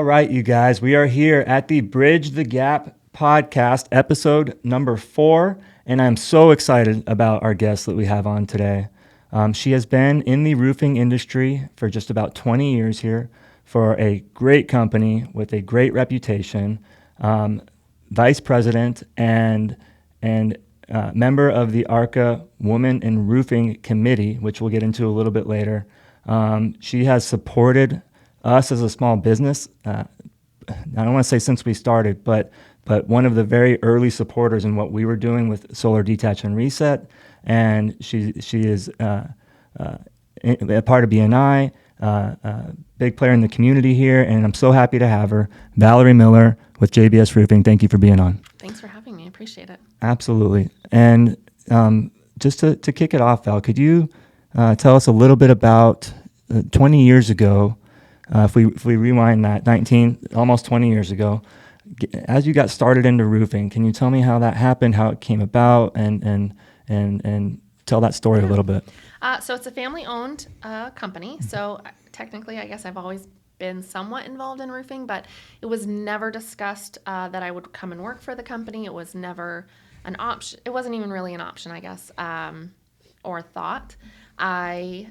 All right, you guys, we are here at the Bridge the Gap podcast, episode number 4, and I'm so excited about our guest that we have on today. She has been in the roofing industry for just about 20 years here for a great company with a great reputation, vice president and member of the ARCA Women in Roofing Committee, which we'll get into a little bit later. She has supported us as a small business. I don't want to say since we started, but one of the very early supporters in what we were doing with Solar Detach and Reset. And she is a part of BNI, big player in the community here, and I'm so happy to have her, Valorie Miller with JBS Roofing. Thank you for being on. Thanks for having me. I appreciate it. Absolutely. And just to kick it off, Val, could you tell us a little bit about 20 years ago, if we rewind that, almost 20 years ago, as you got started into roofing, can you tell me how that happened, how it came about, and tell that story a little bit? So it's a family-owned company. So technically, I guess I've always been somewhat involved in roofing, but it was never discussed that I would come and work for the company. It was never an option. It wasn't even really an option, I guess, or thought. I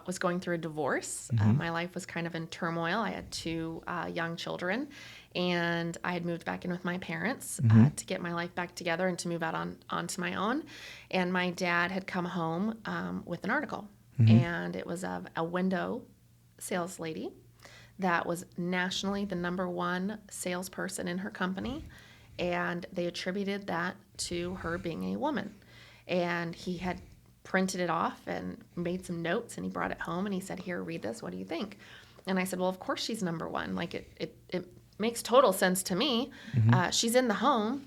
was going through a divorce. My life was kind of in turmoil. I had 2 young children, and I had moved back in with my parents to get my life back together and to move out onto my own. And my dad had come home with an article, and it was of a window sales lady that was nationally the #1 salesperson in her company, and they attributed that to her being a woman. And he had printed it off and made some notes, and he brought it home and he said, "Here, read this. What do you think?" And I said, "Well, of course she's #1. Like it makes total sense to me. She's in the home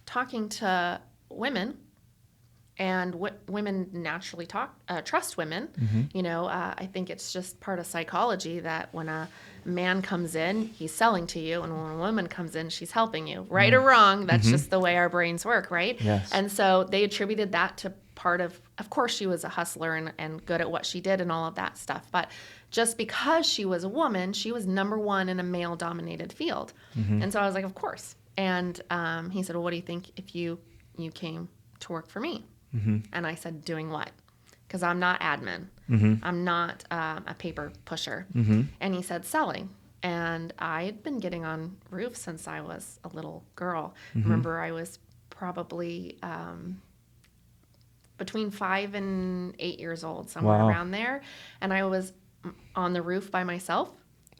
talking to women, and women naturally trust women. I think it's just part of psychology that when a man comes in, he's selling to you, and when a woman comes in, she's helping you. Right or wrong, that's just the way our brains work, right?" Yes. And so they attributed that to part of course, she was a hustler and good at what she did and all of that stuff. But just because she was a woman, she was #1 in a male-dominated field. And so I was like, of course. And he said, "Well, what do you think if you came to work for me?" And I said, "Doing what?" Because I'm not admin. I'm not a paper pusher. And he said, "Selling." And I had been getting on roofs since I was a little girl. I remember I was probably between 5 and 8 years old, somewhere around there. And I was on the roof by myself.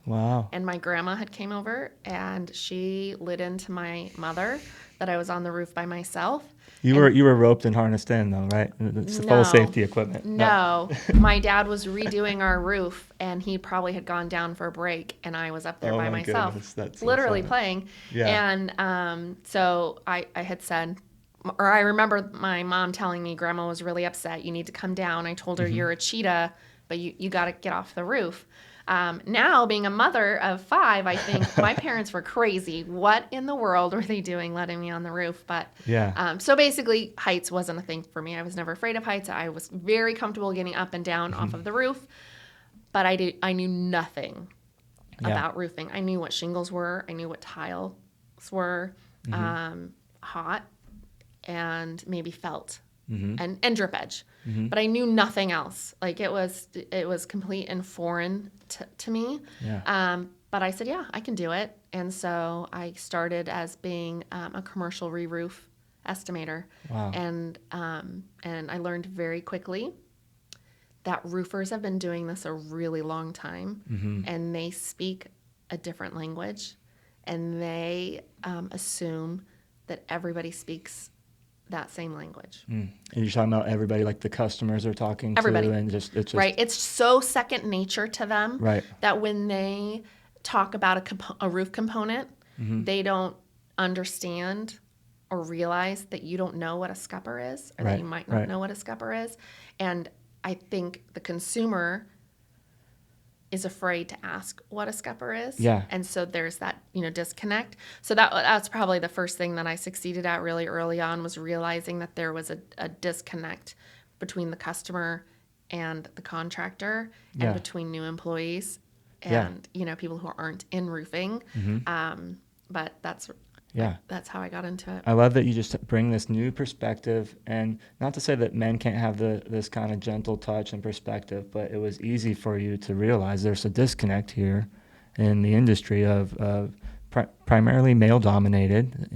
Wow. And my grandma had came over, and she lit into my mother that I was on the roof by myself. You were roped and harnessed in, though, right? It's full safety equipment. No. My dad was redoing our roof, and he probably had gone down for a break, and I was up there by myself, goodness, that's so literally funny. playing. Yeah. And so I had said, or I remember my mom telling me Grandma was really upset. "You need to come down." I told her, "You're a cheetah, but you got to get off the roof." Now, being a mother of 5, I think my parents were crazy. What in the world were they doing letting me on the roof? But Yeah. so basically, heights wasn't a thing for me. I was never afraid of heights. I was very comfortable getting up and down off of the roof. But I knew nothing about roofing. I knew what shingles were. I knew what tiles were, hot, and maybe felt. And drip edge, but I knew nothing else. Like it was complete and foreign to me. Yeah. But I said, "Yeah, I can do it." And so I started as being a commercial re-roof estimator. Wow. And I learned very quickly that roofers have been doing this a really long time, and they speak a different language, and they assume that everybody speaks that same language. And you're talking about everybody, like the customers are talking Everybody. to, and it's just Right. It's so second nature to them Right. that when they talk about a roof component, they don't understand or realize that you don't know what a scupper is, or that you might not know what a scupper is. And I think the consumer is afraid to ask what a scupper is. Yeah. And so there's that, disconnect. So that's probably the first thing that I succeeded at really early on, was realizing that there was a disconnect between the customer and the contractor, and between new employees. and people who aren't in roofing. But that's how I got into it. I love that you just bring this new perspective, and not to say that men can't have this kind of gentle touch and perspective, but it was easy for you to realize there's a disconnect here in the industry of primarily male dominated,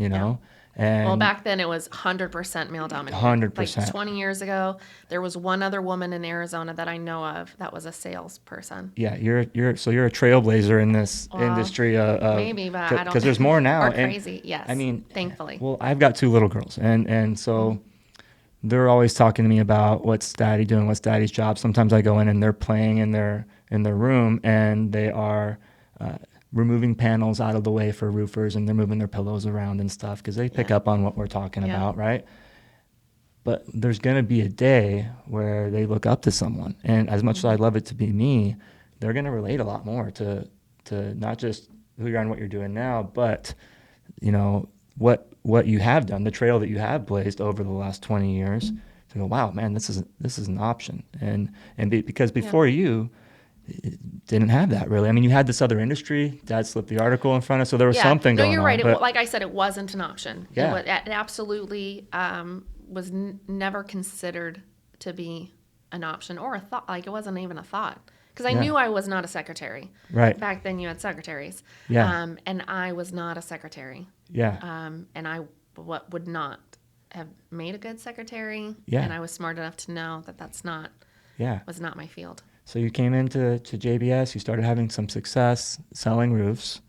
And well, back then it was 100% male dominated. 100%. Like 20 years ago, there was one other woman in Arizona that I know of that was a salesperson. Yeah, you're a trailblazer in this industry. Maybe, but I don't. Because there's more now. Or crazy, yes. I mean, thankfully. Well, I've got 2 little girls, and so they're always talking to me about what's daddy doing, what's daddy's job. Sometimes I go in and they're playing in their room, and they are removing panels out of the way for roofers, and they're moving their pillows around and stuff because they pick up on what we're talking about, right? But there's going to be a day where they look up to someone, and as much as I'd love it to be me, they're going to relate a lot more to not just who you are and what you're doing now, but what you have done, the trail that you have blazed over the last 20 years. To go, wow, man, this is an option, because before you didn't have that really. I mean, you had this other industry. Dad slipped the article in front of, so there was something going on. No, you're right. Like I said, it wasn't an option. Yeah. It absolutely was never considered to be an option or a thought. Like it wasn't even a thought. Because I knew I was not a secretary. Right. Back then you had secretaries. Yeah. And I was not a secretary. Yeah. And I would not have made a good secretary. Yeah. And I was smart enough to know that was not my field. So you came into JBS, you started having some success selling roofs,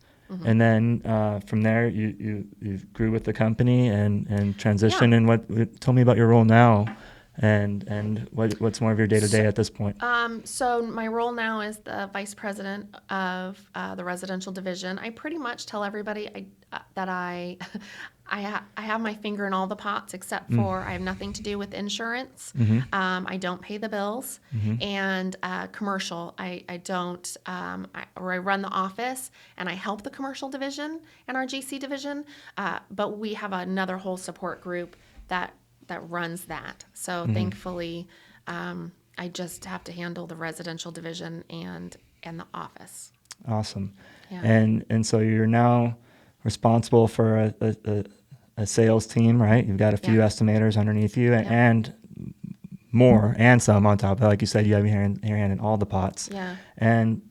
and then from there you grew with the company and transitioned. And tell me about your role now, and what's more of your day-to-day at this point? So my role now is the vice president of the residential division. I pretty much tell everybody that I have my finger in all the pots except for I have nothing to do with insurance. I don't pay the bills, and commercial. I don't. I run the office and I help the commercial division and our GC division, but we have another whole support group that runs that. So thankfully, I just have to handle the residential division and the office. Awesome. Yeah. And so you're now responsible for a sales team, right? You've got a few estimators underneath you, and more and some on top. Like you said, you have your hand in all the pots. Yeah. And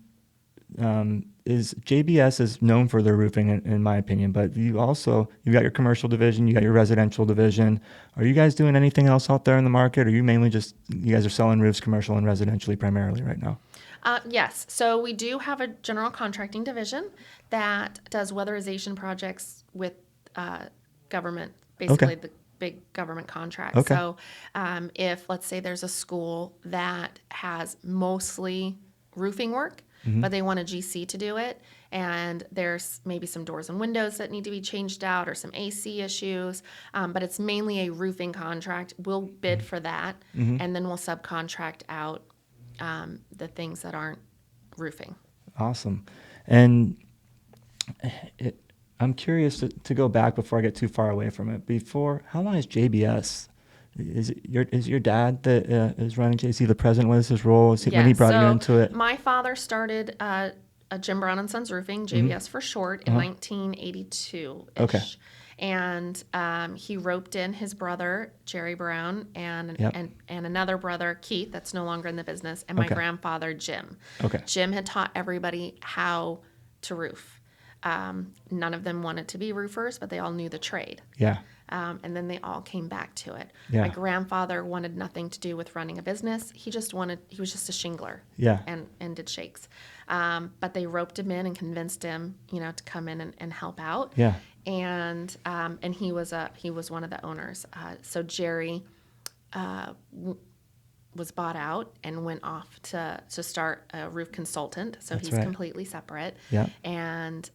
JBS is known for their roofing, in my opinion, but you've got your commercial division, you got your residential division. Are you guys doing anything else out there in the market, or you mainly you guys are selling roofs commercial and residentially primarily right now? Yes. So we do have a general contracting division that does weatherization projects with government, basically the big government contracts. Okay. So if, let's say, there's a school that has mostly roofing work, but they want a GC to do it, and there's maybe some doors and windows that need to be changed out or some AC issues, but it's mainly a roofing contract. We'll bid for that, and then we'll subcontract out the things that aren't roofing. Awesome. And I'm curious to go back before I get too far away from it. How long is JBS? Is your dad that is running JC the president? What is his role? When he brought you into it? My father started Jim Brown and Sons Roofing, JBS for short, in 1982-ish. Okay. And he roped in his brother, Jerry Brown, and another brother, Keith, that's no longer in the business, and my grandfather, Jim. Okay. Jim had taught everybody how to roof. None of them wanted to be roofers, but they all knew the trade. Yeah. And then they all came back to it. Yeah. My grandfather wanted nothing to do with running a business. He was just a shingler. Yeah. And did shakes. But they roped him in and convinced him, to come in and help out. Yeah. And he was one of the owners. So Jerry was bought out and went off to start a roof consultant. So he's completely separate. Yeah. And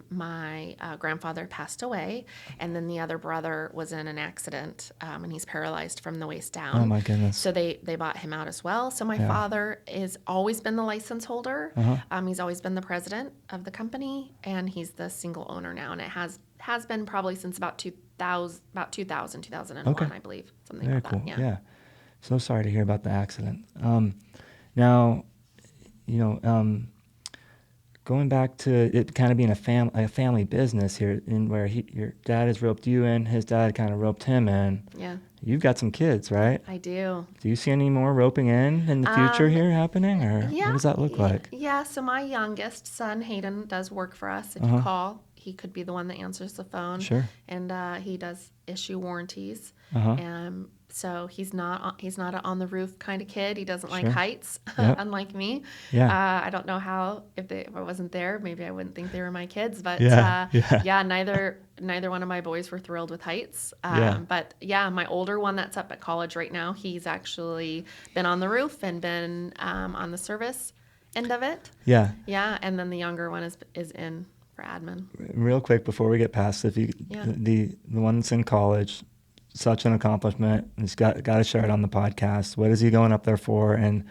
my grandfather passed away, and then the other brother was in an accident, and he's paralyzed from the waist down. Oh my goodness. So they bought him out as well. So my father has always been the license holder. He's always been the president of the company, and he's the single owner now. And it has been probably since about 2001, I believe. Something Very like cool. that. Yeah. So sorry to hear about the accident. Now, going back to it kind of being a family business here, in where your dad has roped you in, his dad kind of roped him in. Yeah, You've got some kids, right? I do. Do you see any more roping in the future here happening, or what Yeah, does that look like? yeah. So my youngest son Hayden does work for us. If you Uh-huh. call, he could be the one that answers the phone. Sure. And he does issue warranties. Uh-huh. So he's not on the roof kind of kid. He doesn't like Sure. heights, Yep. unlike me. Yeah. I don't know how if I wasn't there, maybe I wouldn't think they were my kids. But Yeah. Yeah. yeah, neither one of my boys were thrilled with heights. Yeah. But yeah, my older one that's up at college right now, he's actually been on the roof and been on the service end of it. Yeah. Yeah, and then the younger one is in for admin. Real quick before we get past, if you Yeah. the one that's in college, such an accomplishment. He's got to share it on the podcast. What is he going up there for, and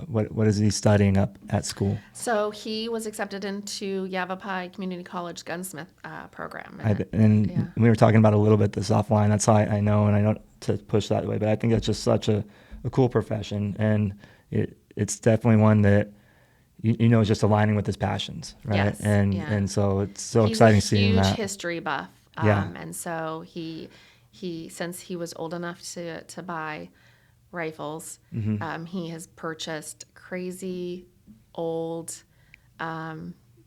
what is he studying up at school? So he was accepted into Yavapai Community College gunsmith program. And we were talking about a little bit this offline. That's how I know, and I don't to push that way, but I think that's just such a cool profession, and it's definitely one that is just aligning with his passions, right? Yes, and so it's so He's exciting a seeing huge that. history buff. Yeah. And so he since he was old enough to buy rifles, he has purchased crazy old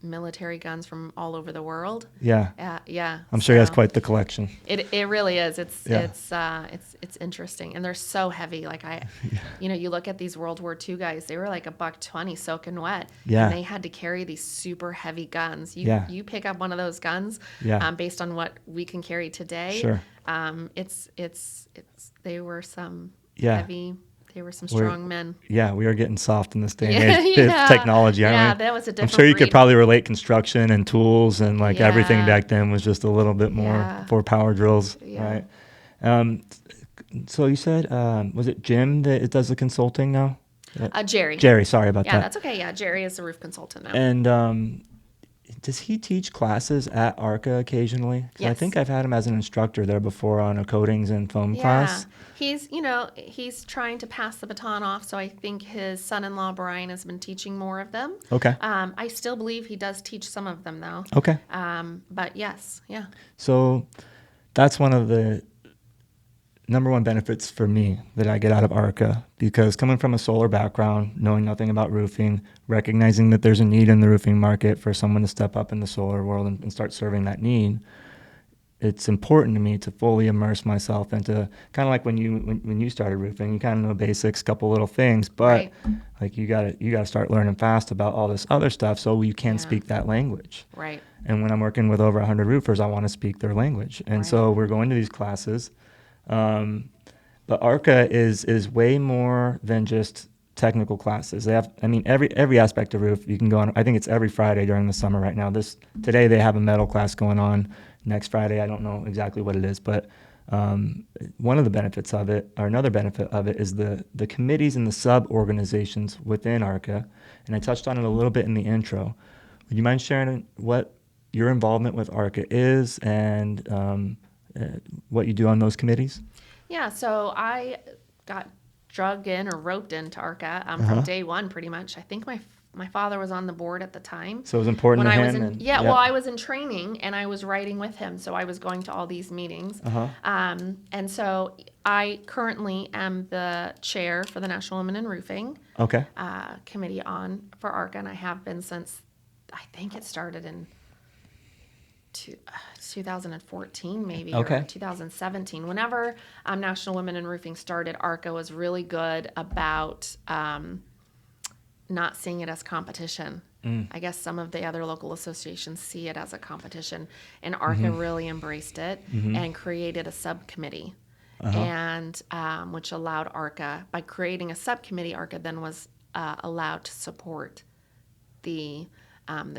military guns from all over the world. Yeah. Yeah. I'm sure he has quite the collection. It really is. It's interesting, and they're so heavy. Like you look at these World War II guys. They were like $120 soaking wet. Yeah. And they had to carry these super heavy guns. You pick up one of those guns. Yeah. Based on what we can carry today. Sure. They were some Yeah. They were some strong men. Yeah, we are getting soft in this day and age of technology, aren't we? Yeah, that was a different I'm sure you breed. could probably relate construction and tools and everything Yeah. back then was just a little bit more for power drills, Yeah. right? So you said, was it Jim that does the consulting now? Jerry. Jerry, sorry about Yeah, that. that's okay. Yeah, Jerry is a roof consultant now. And does he teach classes at ARCA occasionally? 'Cause I Yes. think I've had him as an instructor there before on a coatings and foam class. He's trying to pass the baton off, so I think his son-in-law Brian has been teaching more of them. Okay. I still believe he does teach some of them though. Okay. But yes, yeah. So that's one of the number one benefits for me that I get out of ARCA, because coming from a solar background, knowing nothing about roofing, recognizing that there's a need in the roofing market for someone to step up in the solar world and start serving that need, it's important to me to fully immerse myself into kind of like when you started roofing, you kind of know basics, couple little things, but Right. you gotta start learning fast about all this other stuff so you can speak that language. Right. And when I'm working with over 100 roofers, I want to speak their language. And so we're going to these classes. But ARCA is way more than just technical classes. They have, every aspect of roof you can go on. I think it's every Friday during the summer right now. Today they have a metal class going on. Next Friday, I don't know exactly what it is, but one of the benefits of it, or another benefit of it, is the committees and the sub-organizations within ARCA. And I touched on it a little bit in the intro. Would you mind sharing what your involvement with ARCA is and what you do on those committees? Yeah, so I got drugged in or roped into ARCA from day one, pretty much. I think my father was on the board at the time. So it was important when to I was him. well, I was in training and I was writing with him, so I was going to all these meetings. And so I currently am the chair for the National Women in Roofing committee for ARCA, and I have been since I think it started in 2014 maybe, or 2017. Whenever National Women in Roofing started, ARCA was really good about not seeing it as competition. I guess some of the other local associations see it as a competition, and ARCA really embraced it and created a subcommittee, and which allowed ARCA, by creating a subcommittee, ARCA then was allowed to support the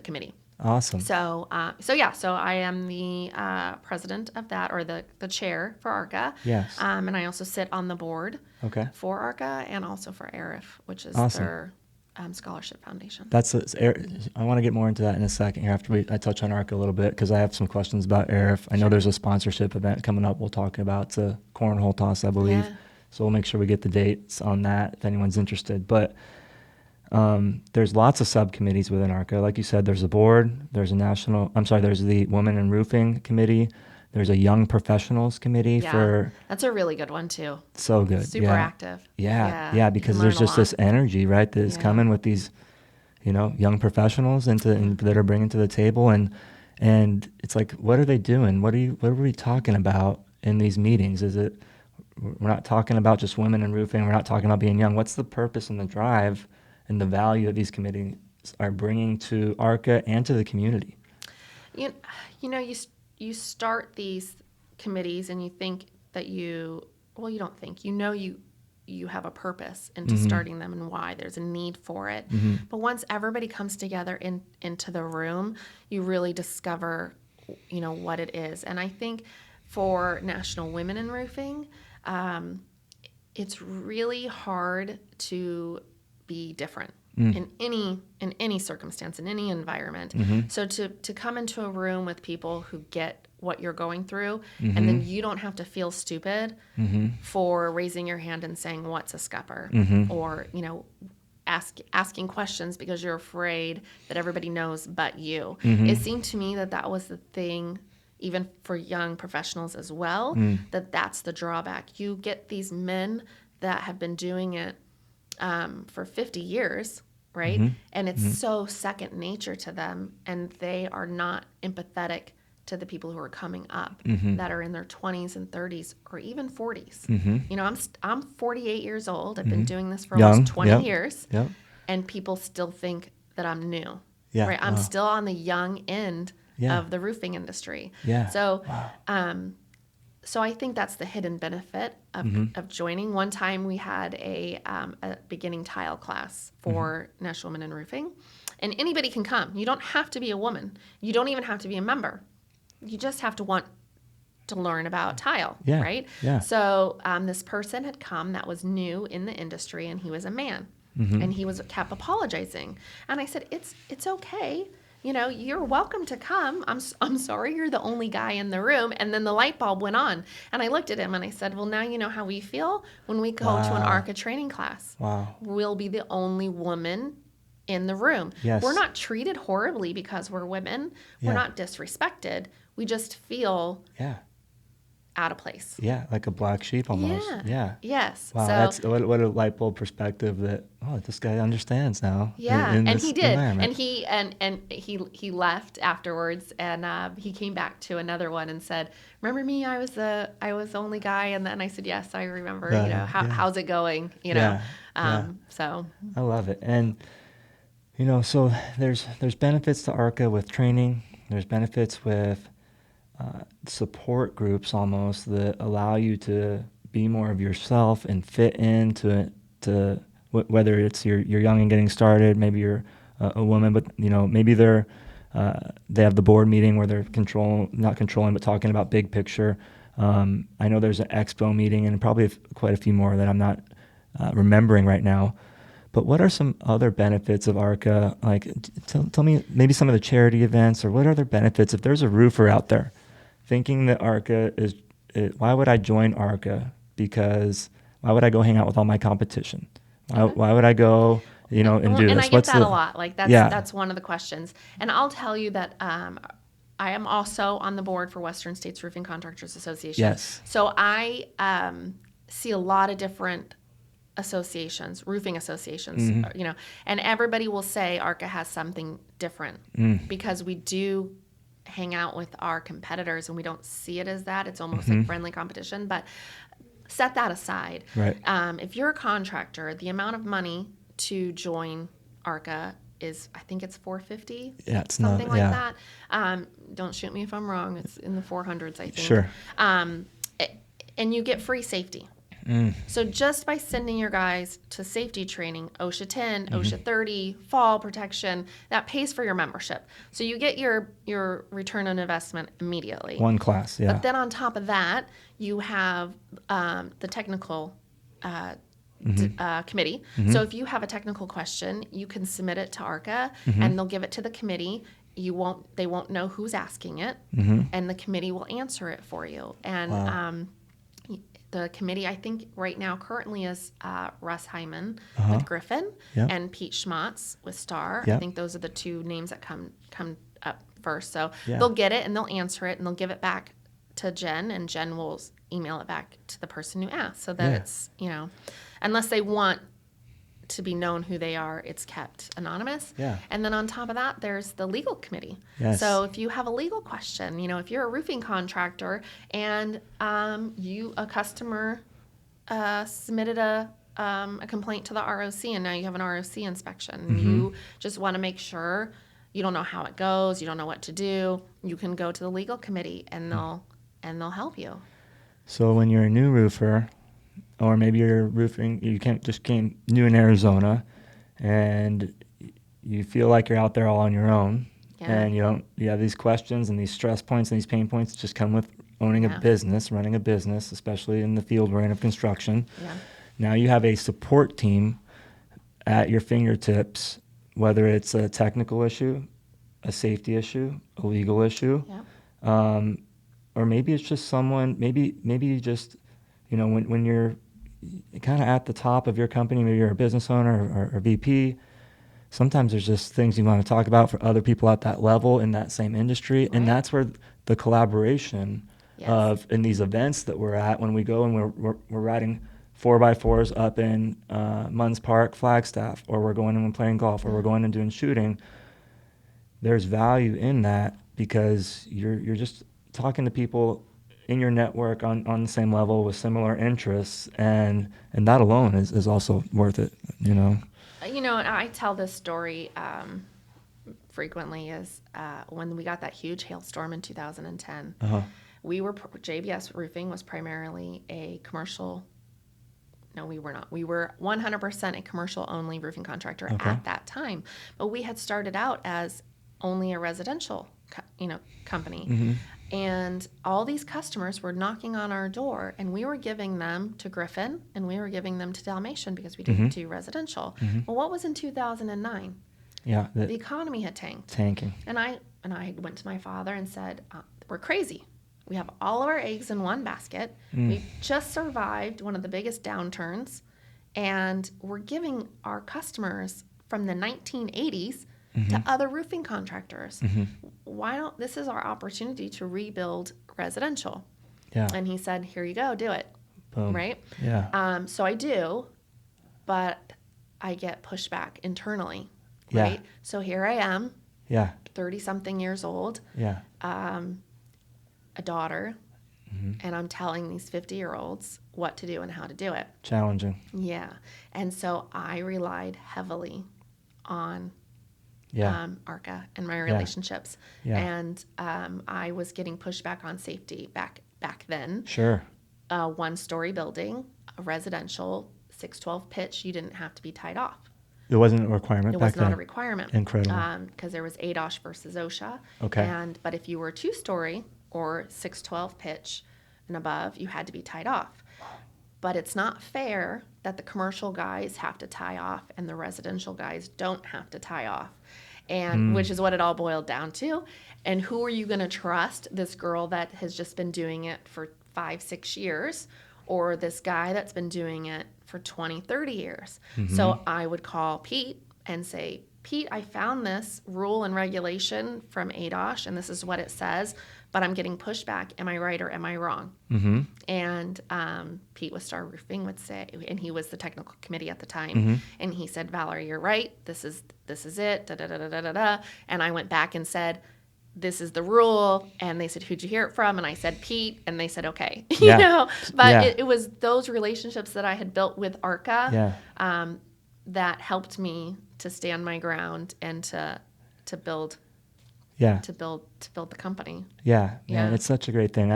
committee. Awesome. So I am the president of that, or the chair for ARCA. Yes. And I also sit on the board for ARCA and also for ARIF, which is their scholarship foundation. I want to get more into that in a second here after I touch on ARCA a little bit, because I have some questions about ARIF. I know there's a sponsorship event coming up we'll talk about. It's a cornhole toss, I believe. Yeah. So we'll make sure we get the dates on that if anyone's interested. But There's lots of subcommittees within ARCA. Like you said, there's a board, there's there's the Women in Roofing Committee, there's a Young Professionals Committee for, that's a really good one too. so good. Super active. Yeah, You because can there's learn a just this lot. energy, right, that is coming with these, young professionals that are bringing to the table. And it's like, what are they doing? What are we talking about in these meetings? We're not talking about just women in roofing. We're not talking about being young. What's the purpose and the drive and the value that these committees are bringing to ARCA and to the community? You start these committees and you think that you don't think, you have a purpose into starting them and why there's a need for it. But once everybody comes together into the room, you really discover, what it is. And I think for National Women in Roofing, it's really hard to be different in any circumstance, in any environment. So to come into a room with people who get what you're going through, and then you don't have to feel stupid for raising your hand and saying, what's a scupper? Or, asking questions because you're afraid that everybody knows but you. It seemed to me that was the thing, even for young professionals as well, that's the drawback. You get these men that have been doing it for 50 years, right? And it's so second nature to them, and they are not empathetic to the people who are coming up that are in their 20s and 30s or even 40s. I'm 48 years old. I've been doing this for almost 20 years, and people still think that I'm new. Right? I'm still on the young end of the roofing industry. So, so I think that's the hidden benefit of joining. One time we had a beginning tile class for National Women in Roofing, and anybody can come. You don't have to be a woman. You don't even have to be a member. You just have to want to learn about tile, right? So this person had come that was new in the industry, and he was a man, and he kept apologizing. And I said, it's okay. You're welcome to come. I'm sorry you're the only guy in the room. And then the light bulb went on. And I looked at him and I said, well, now you know how we feel when we go to an ARCA training class. We'll be the only woman in the room. We're not treated horribly because we're women. We're not disrespected. We just feel out of place. Yeah, like a black sheep almost. Yes. Wow, so, that's what a light bulb perspective that, this guy understands now. And he did. And he left afterwards, and he came back to another one and said, remember me? I was the only guy. And then I said, yes, I remember. How's it going? So I love it. And so there's benefits to ARCA with training. There's benefits with support groups almost that allow you to be more of yourself and fit into whether it's you're young and getting started, maybe you're a woman, but maybe they have the board meeting where they're not controlling, but talking about big picture. I know there's an expo meeting and probably quite a few more that I'm not remembering right now. But what are some other benefits of ARCA? Like, tell me maybe some of the charity events, or what are the benefits if there's a roofer out there thinking that ARCA why would I join ARCA? Because why would I go hang out with all my competition? Why would I go, and do this? And I get that a lot. Like that's one of the questions. And I'll tell you that I am also on the board for Western States Roofing Contractors Association. Yes. So I see a lot of different associations, roofing associations, and everybody will say ARCA has something different because we do hang out with our competitors and we don't see it as that. It's almost like friendly competition, but set that aside. Right. If you're a contractor, the amount of money to join ARCA is, I think it's $450. Yeah, it's something not, like that. Don't shoot me if I'm wrong. It's in the 400s, I think. Sure. And you get free safety. So just by sending your guys to safety training, OSHA 10, OSHA 30, fall protection, that pays for your membership. So you get your return on investment immediately. One class, yeah. But then on top of that, you have the technical committee. So if you have a technical question, you can submit it to ARCA, and they'll give it to the committee. They won't know who's asking it, and the committee will answer it for you. And the committee, I think right now currently is Russ Hyman Uh-huh. with Griffin Yep. and Pete Schmatz with Star. I Yep. think those are the two names that come up first. So Yeah. they'll get it and they'll answer it and they'll give it back to Jen, and Jen will email it back to the person who asked, so that Yeah. it's, unless they want to be known who they are, it's kept anonymous. Yeah. And then on top of that, there's the legal committee. Yes. So if you have a legal question, if you're a roofing contractor and a customer submitted a complaint to the ROC, and now you have an ROC inspection, and you just want to make sure, you don't know how it goes, you don't know what to do, you can go to the legal committee and they'll help you. So when you're a new roofer, or maybe you're roofing, you came new in Arizona, and you feel like you're out there all on your own, and you have these questions and these stress points and these pain points that just come with owning a business, running a business, especially in the field we're in of construction. Yeah. Now you have a support team at your fingertips, whether it's a technical issue, a safety issue, a legal issue, or maybe it's just someone, maybe you just, when you're kind of at the top of your company, maybe you're a business owner or VP, sometimes there's just things you want to talk about for other people at that level in that same industry. Right. And that's where the collaboration in these events that we're at, when we go and we're riding 4x4s up in Munns Park, Flagstaff, or we're going and playing golf, or we're going and doing shooting, there's value in that because you're just talking to people in your network on the same level with similar interests, and that alone is also worth it, I tell this story frequently is when we got that huge hailstorm in 2010, JBS Roofing was primarily a commercial. No, we were not. We were 100% a commercial-only roofing contractor at that time, but we had started out as only a residential, company. And all these customers were knocking on our door, and we were giving them to Griffin, and we were giving them to Dalmatian because we didn't do residential. Well, what was in 2009? Yeah, the economy had tanked. Tanking. And I went to my father and said, "We're crazy. We have all of our eggs in one basket. We've just survived one of the biggest downturns, and we're giving our customers from the 1980s." To other roofing contractors. This is our opportunity to rebuild residential. Yeah. And he said, "Here you go, do it." Boom. Right? Yeah. So I do, but I get pushback internally. Yeah. Right? So here I am. Yeah. 30-something years old. Yeah. A daughter. And I'm telling these 50-year-olds what to do and how to do it. Challenging. Yeah. And so I relied heavily on ARCA and my relationships. Yeah. And I was getting pushback on safety back then. Sure. 1-story building, a residential, 612 pitch, you didn't have to be tied off. It wasn't a requirement It back was not then? a requirement. Incredible. Because there was ADOSH versus OSHA. Okay. But if you were 2-story or 612 pitch and above, you had to be tied off. But it's not fair that the commercial guys have to tie off and the residential guys don't have to tie off. And which is what it all boiled down to. And who are you going to trust? This girl that has just been doing it for 5-6 years, or this guy that's been doing it for 20-30 years? So I would call Pete and say, "Pete, I found this rule and regulation from ADOSH, and this is what it says, but I'm getting pushback. Am I right or am I wrong?" And Pete with Star Roofing would say, and he was the technical committee at the time, and he said, "Valorie, you're right. This is it. Da da da da da da." And I went back and said, "This is the rule." And they said, "Who'd you hear it from?" And I said, "Pete." And they said, "Okay." But it was those relationships that I had built with ARCA that helped me to stand my ground and to build. To build the company. Yeah. It's such a great thing.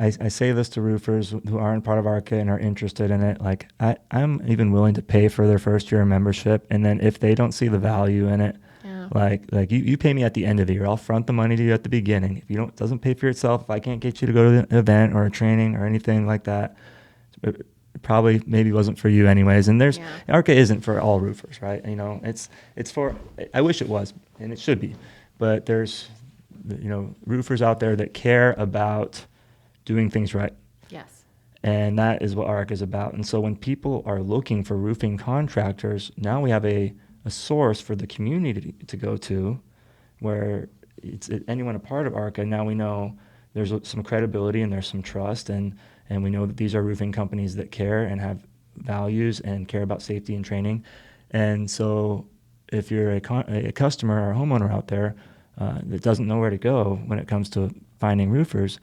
I say this to roofers who aren't part of ARCA and are interested in it. Like I'm even willing to pay for their first year membership, and then if they don't see the value in it, like you pay me at the end of the year. I'll front the money to you at the beginning. If it doesn't pay for itself, if I can't get you to go to an event or a training or anything like that, it probably maybe wasn't for you anyways. And ARCA isn't for all roofers, right? It's for, I wish it was, and it should be, but there's roofers out there that care about doing things right. Yes. And that is what ARC is about. And so when people are looking for roofing contractors, now we have a source for the community to go to where it's anyone a part of ARCA. Now we know there's some credibility and there's some trust, and we know that these are roofing companies that care and have values and care about safety and training. And so if you're a customer or a homeowner out there that doesn't know where to go when it comes to finding roofers,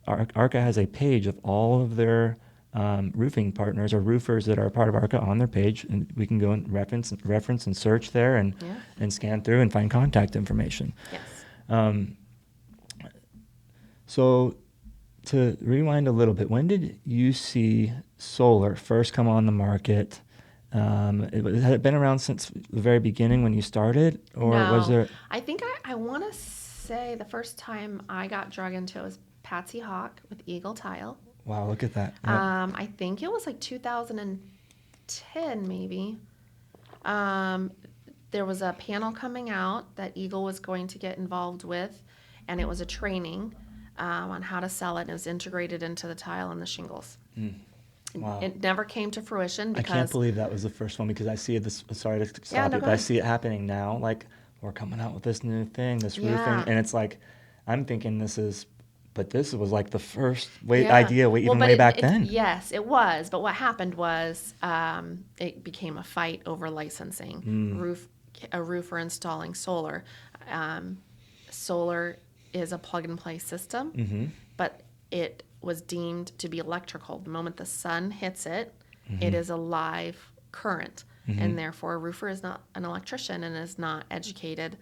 ARCA has a page of all of their roofing partners or roofers that are a part of ARCA on their page, and we can go and reference and search there and scan through and find contact information. Yes. So to rewind a little bit, when did you see solar first come on the market? Had it been around since the very beginning when you started, or was there? I think I want to say the first time I got drug into it was Patsy Hawk with Eagle Tile. Wow, look at that. Yep. I think it was like 2010 maybe. There was a panel coming out that Eagle was going to get involved with, and it was a training on how to sell it, and it was integrated into the tile and the shingles. Wow. It never came to fruition because I can't believe that was the first one, because I see this. Sorry to stop you, but I see it happening now. Like, we're coming out with this new thing, this roofing, and it's like, I'm thinking this was like the first idea way back then. Yes, it was. But what happened was it became a fight over licensing. A roofer installing solar. Solar is a plug-and-play system, but it was deemed to be electrical. The moment the sun hits it, it is a live current, and therefore a roofer is not an electrician and is not educated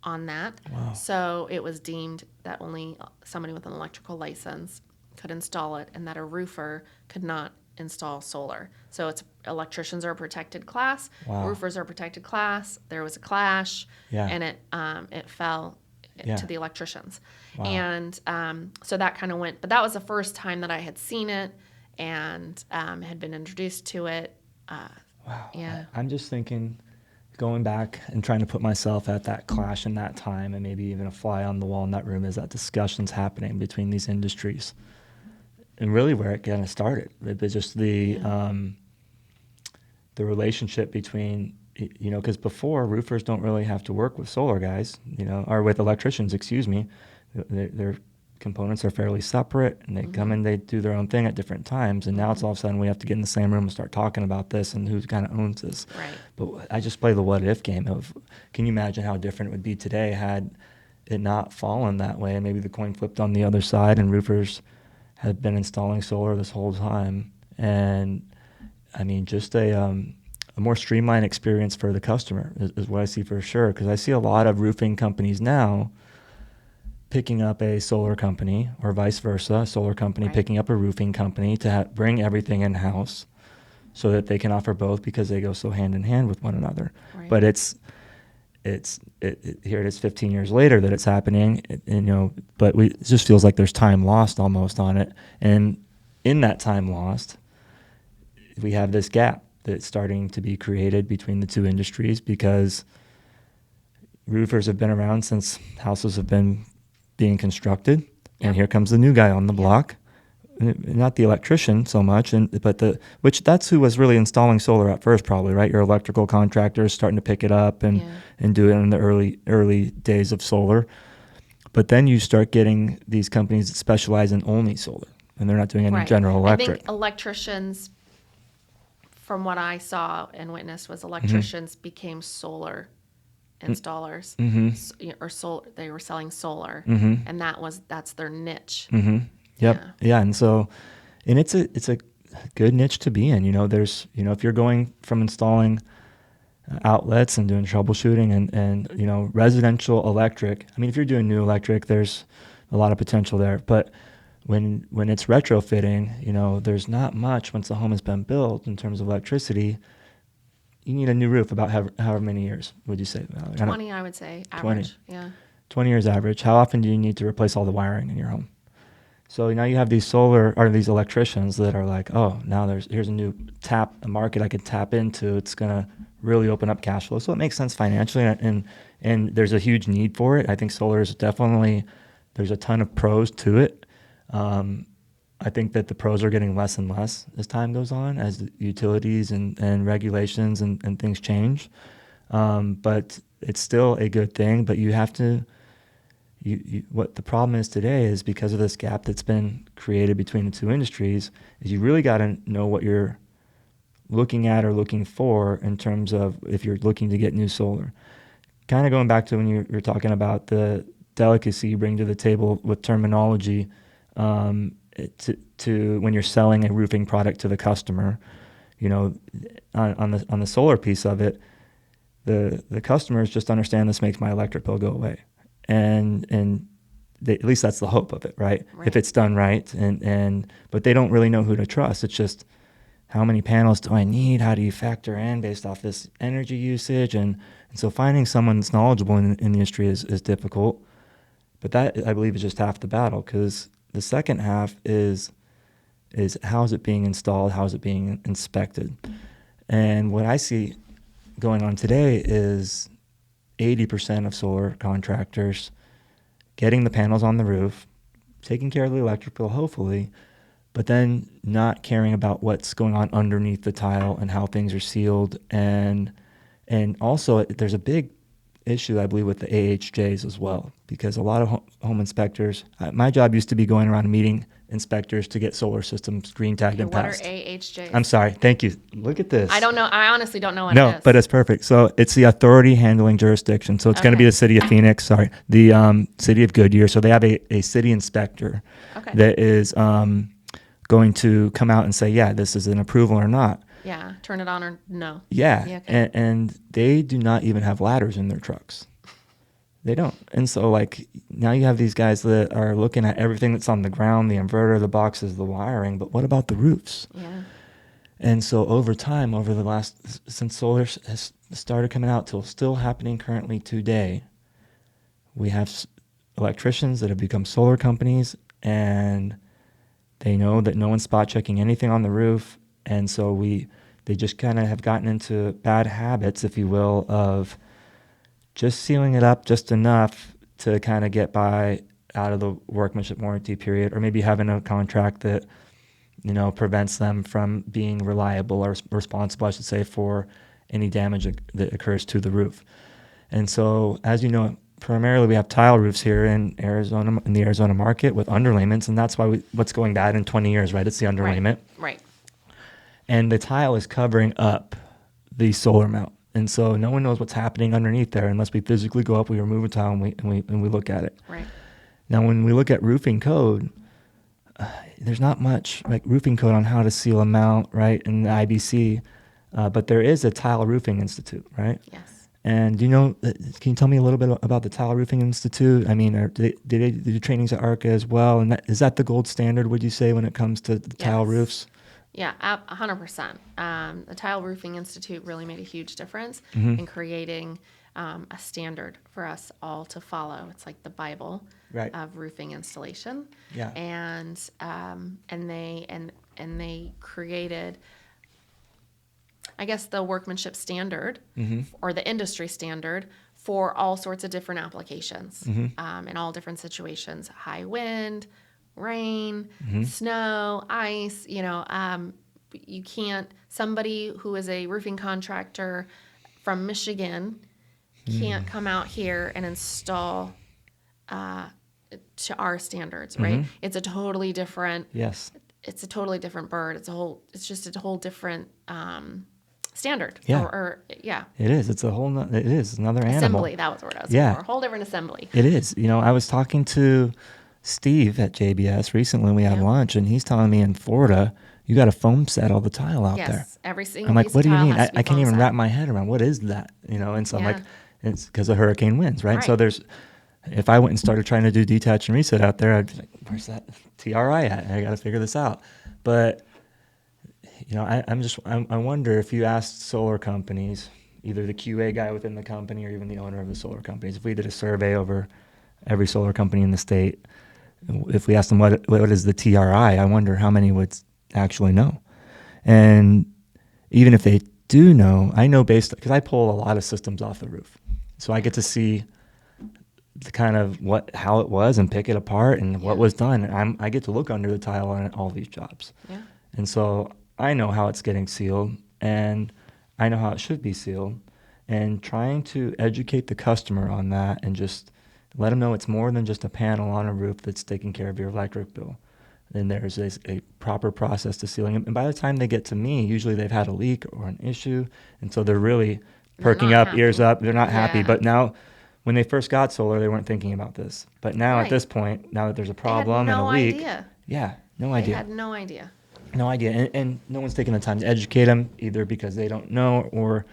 on that. Wow. So it was deemed that only somebody with an electrical license could install it, and that a roofer could not install solar. So electricians are a protected class, roofers are a protected class. There was a clash, and it fell to the electricians. Wow. And so that kind of went, but that was the first time that I had seen it and had been introduced to it. Wow. Yeah. I'm just thinking, going back and trying to put myself at that clash in that time, and maybe even a fly on the wall in that room, is that discussion's happening between these industries. And really where it kind of started, it was just the relationship between, because before, roofers don't really have to work with solar guys, or with electricians, excuse me. Their components are fairly separate, and they come in, they do their own thing at different times. And now it's all of a sudden we have to get in the same room and start talking about this and who kind of owns this. Right. But I just play the what if game of, can you imagine how different it would be today had it not fallen that way, and maybe the coin flipped on the other side and roofers had been installing solar this whole time. And I mean, just a more streamlined experience for the customer is what I see for sure. Because I see a lot of roofing companies now picking up a solar company, or vice versa, a solar company picking up a roofing company to bring everything in-house so that they can offer both, because they go so hand in hand with one another. Right. But here it is 15 years later that it's happening, but it just feels like there's time lost almost on it. And in that time lost, we have this gap that's starting to be created between the two industries, because roofers have been around since houses have been being constructed, and here comes the new guy on the block. Not the electrician so much, but that's who was really installing solar at first, probably, right? Your electrical contractors starting to pick it up and do it in the early days of solar. But then you start getting these companies that specialize in only solar, and they're not doing any general electric. I think electricians, from what I saw and witnessed, was electricians became solar installers, or solar. They were selling solar, and that's their niche. Yep. Yeah. And so, and it's a good niche to be in. There's, if you're going from installing outlets and doing troubleshooting and residential electric. I mean, if you're doing new electric, there's a lot of potential there. But when it's retrofitting, there's not much once the home has been built in terms of electricity. You need a new roof about however many years, would you say, Valerie? 20, I would say, average. 20 years average. How often do you need to replace all the wiring in your home? So now you have these these electricians that are like, oh, now here's a new market I could tap into. It's gonna really open up cash flow. So it makes sense financially, and there's a huge need for it. I think solar is definitely, there's a ton of pros to it. I think that the pros are getting less and less as time goes on, as the utilities and regulations and things change. But it's still a good thing. But you have to, what the problem is today is because of this gap that's been created between the two industries, is you really got to know what you're looking at or looking for in terms of if you're looking to get new solar. Kind of going back to when you're talking about the delicacy you bring to the table with terminology, to when you're selling a roofing product to the customer, on the solar piece of it, the customers just understand this makes my electric bill go away, and at least that's the hope of it, right? If it's done right, but they don't really know who to trust. It's just, how many panels do I need? How do you factor in based off this energy usage? And so finding someone that's knowledgeable in the industry is difficult. But that, I believe, is just half the battle, because the second half is how is it being installed? How is it being inspected? And what I see going on today is 80% of solar contractors getting the panels on the roof, taking care of the electric bill, hopefully, but then not caring about what's going on underneath the tile and how things are sealed. And also there's a big issue, I believe, with the AHJs as well, because a lot of home inspectors, my job used to be going around meeting inspectors to get solar systems green tagged and passed. What are AHJs? I'm sorry. Thank you. Look at this. I don't know. I honestly don't know what it is. No, but it's perfect. So it's the authority handling jurisdiction. So it's going to be the city of Phoenix, the city of Goodyear. So they have a city inspector that is going to come out and say, yeah, this is an approval or not. Yeah, turn it on or no. Yeah, okay. and they do not even have ladders in their trucks. They don't. And so, now you have these guys that are looking at everything that's on the ground, the inverter, the boxes, the wiring, but what about the roofs? Yeah. And so over time, since solar has started coming out till still happening currently today, we have electricians that have become solar companies, and they know that no one's spot checking anything on the roof. And so they just kind of have gotten into bad habits, if you will, of just sealing it up just enough to kind of get by out of the workmanship warranty period, or maybe having a contract that, prevents them from being reliable or responsible, I should say, for any damage that occurs to the roof. And so, as you know, primarily we have tile roofs here in Arizona, in the Arizona market, with underlayments, and that's why what's going bad in 20 years, right? It's the underlayment. Right. And the tile is covering up the solar mount. And so no one knows what's happening underneath there unless we physically go up, we remove a tile, and we look at it. Right. Now, when we look at roofing code, there's not much roofing code on how to seal a mount, right, in the IBC, but there is a Tile Roofing Institute, right? Yes. And can you tell me a little bit about the Tile Roofing Institute? I mean, do they do trainings at ARCA as well? And is that the gold standard, would you say, when it comes to the tile roofs? Yeah, 100%. The Tile Roofing Institute really made a huge difference in creating a standard for us all to follow. It's like the Bible of roofing installation. Yeah. And they created, I guess, the workmanship standard or the industry standard for all sorts of different applications in all different situations: high wind, rain, snow, ice. You can't, somebody who is a roofing contractor from Michigan can't come out here and install to our standards, right? It's a totally different. Yes. It's a totally different bird. It's just a whole different standard. Yeah. It is. It's another animal. Assembly. That was the word I was looking for. A whole different assembly. It is. I was talking to Steve at JBS recently. We had lunch, and he's telling me in Florida, you got to foam set all the tile out there. Yes, every single. I'm like, what do you mean? I can't even set. wrap my head around what is that. And so I'm like, it's because of hurricane winds, right? So if I went and started trying to do detach and reset out there, I'd be like, where's that TRI at? I got to figure this out. But I wonder if you asked solar companies, either the QA guy within the company or even the owner of the solar companies, if we did a survey over every solar company in the state, if we asked them what is the TRI, I wonder how many would actually know. And even if they do know, I know because I pull a lot of systems off the roof. So I get to see the kind of how it was and pick it apart and what was done. And I get to look under the tile on all these jobs. Yeah. And so I know how it's getting sealed, and I know how it should be sealed. And trying to educate the customer on that and just let them know it's more than just a panel on a roof that's taking care of your electric bill. Then there's a proper process to sealing them. And by the time they get to me, usually they've had a leak or an issue. And so they're really perking up, ears up. They're not happy. But now, when they first got solar, they weren't thinking about this. But now at this point, now that there's a problem and a leak. Idea. Yeah, no idea. They had no idea. No idea. And no one's taking the time to educate them, either because they don't know or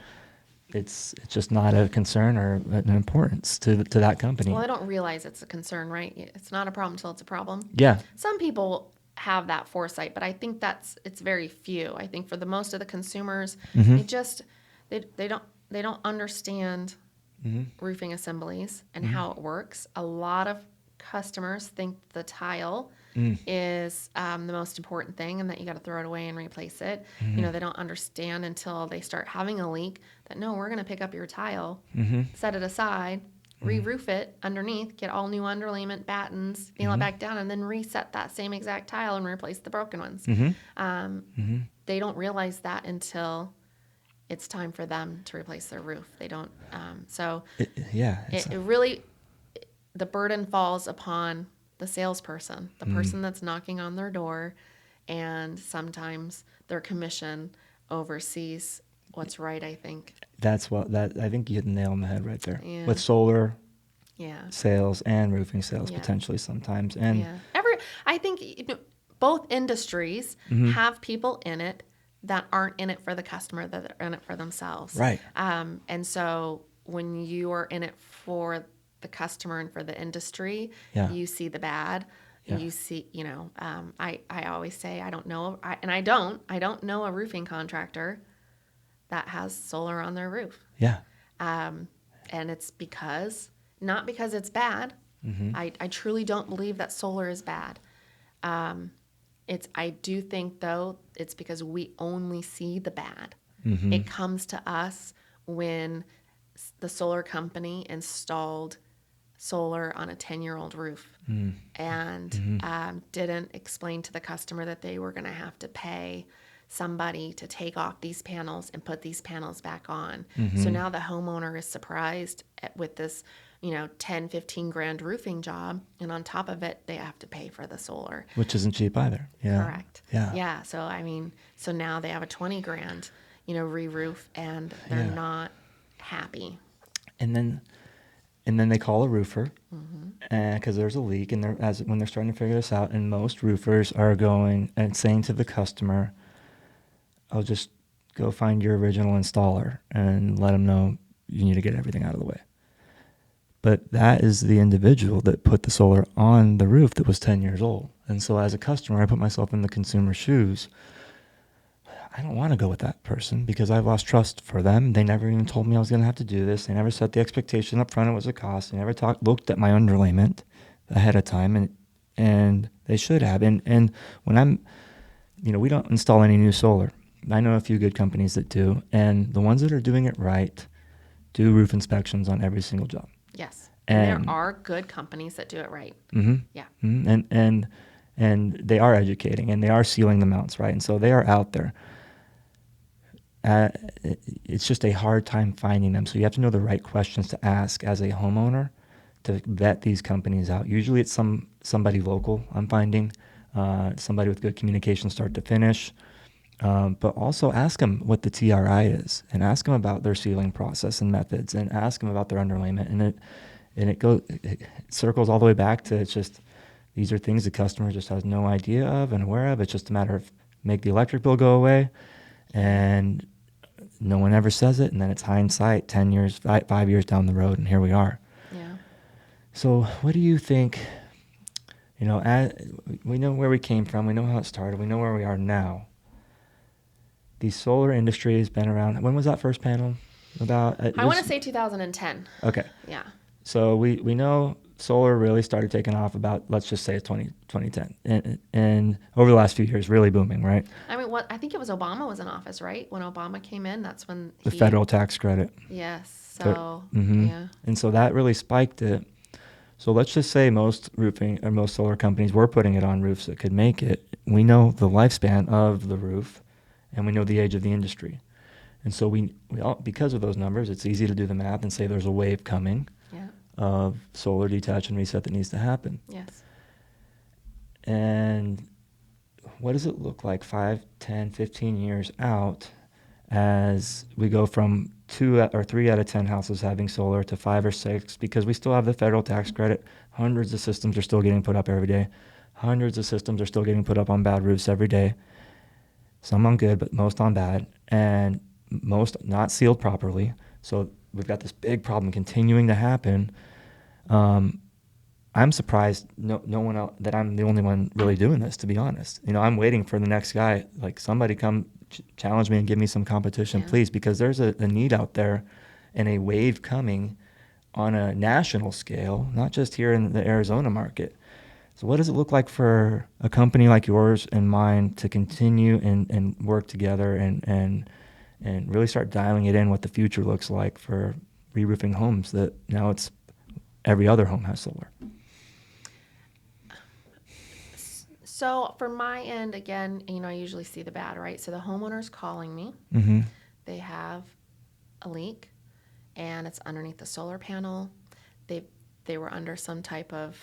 it's just not a concern or an importance to that company. Well, they don't realize it's a concern, right? It's not a problem until it's a problem. Yeah. Some people have that foresight, but I think it's very few. I think for the most of the consumers, they don't understand roofing assemblies and how it works. A lot of customers think the tile is the most important thing and that you got to throw it away and replace it. They don't understand until they start having a leak that, no, we're going to pick up your tile, set it aside, re-roof it underneath, get all new underlayment, battens, nail it back down, and then reset that same exact tile and replace the broken ones. They don't realize that until it's time for them to replace their roof. They don't. It really, the burden falls upon the salesperson, the person that's knocking on their door, and sometimes their commission oversees what's right, I think. I think you hit the nail on the head right there. Yeah. With solar sales and roofing sales potentially sometimes. And I think both industries have people in it that aren't in it for the customer, that are in it for themselves. Right. And so when you are in it for the customer and for the industry, you see the bad. Yeah. You see, I always say I don't know know a roofing contractor that has solar on their roof. Yeah. And it's not because it's bad. I truly don't believe that solar is bad. I do think, though, it's because we only see the bad. It comes to us when the solar company installed solar on a 10-year-old roof and didn't explain to the customer that they were going to have to pay somebody to take off these panels and put these panels back on. So now the homeowner is surprised with this, 10, 15 grand roofing job. And on top of it, they have to pay for the solar. Which isn't cheap either. Yeah. Correct. Yeah. So now they have a 20 grand, re-roof and they're not happy. And then they call a roofer because there's a leak, and when they're starting to figure this out, and most roofers are going and saying to the customer, "I'll just go find your original installer and let them know you need to get everything out of the way." But that is the individual that put the solar on the roof that was 10 years old. And so as a customer, I put myself in the consumer's shoes. I don't want to go with that person because I've lost trust for them. They never even told me I was going to have to do this. They never set the expectation up front. It was a cost. They never looked at my underlayment ahead of time, and they should have. And when we don't install any new solar. I know a few good companies that do, and the ones that are doing it right do roof inspections on every single job. Yes, and there are good companies that do it right. Yeah, and they are educating, and they are sealing the mounts right, and so they are out there. It's just a hard time finding them, so you have to know the right questions to ask as a homeowner to vet these companies out. Usually it's somebody local, I'm finding, somebody with good communication start to finish, but also ask them what the TRI is, and ask them about their sealing process and methods, and ask them about their underlayment, and it circles all the way back to it's just these are things the customer just has no idea of and aware of. It's just a matter of make the electric bill go away, and no one ever says it, and then it's hindsight 10 years, 5 years down the road, and here we are. Yeah. So what do you think, we know where we came from, we know how it started, we know where we are now. The solar industry has been around, when was that first panel? I want to say 2010. Okay. Yeah. So we know solar really started taking off about, let's just say 2010. And over the last few years, really booming, right? I mean, I think it was Obama was in office, right? When Obama came in, that's when the federal tax credit. Yes. So, yeah. And so that really spiked it. So let's just say most roofing or most solar companies were putting it on roofs that could make it. We know the lifespan of the roof, and we know the age of the industry. And so we all, because of those numbers, it's easy to do the math and say there's a wave coming Yeah. of solar detach and reset that needs to happen. Yes. And what does it look like 5, 10, 15 years out as we go from 3 out of 10 houses having solar to 5 or 6, because we still have the federal tax credit. Hundreds of systems are still getting put up every day. Hundreds of systems are still getting put up on bad roofs every day. Some on good, but most on bad, and most not sealed properly. So we've got this big problem continuing to happen. I'm surprised no one else, that I'm the only one really doing this, to be honest. I'm waiting for the next guy, like somebody come challenge me and give me some competition, please, because there's a need out there and a wave coming on a national scale, not just here in the Arizona market. So what does it look like for a company like yours and mine to continue and work together and really start dialing it in what the future looks like for re-roofing homes that now it's every other home has solar? So for my end, again, I usually see the bad, right? So the homeowner's calling me. Mm-hmm. They have a leak, and it's underneath the solar panel. They were under some type of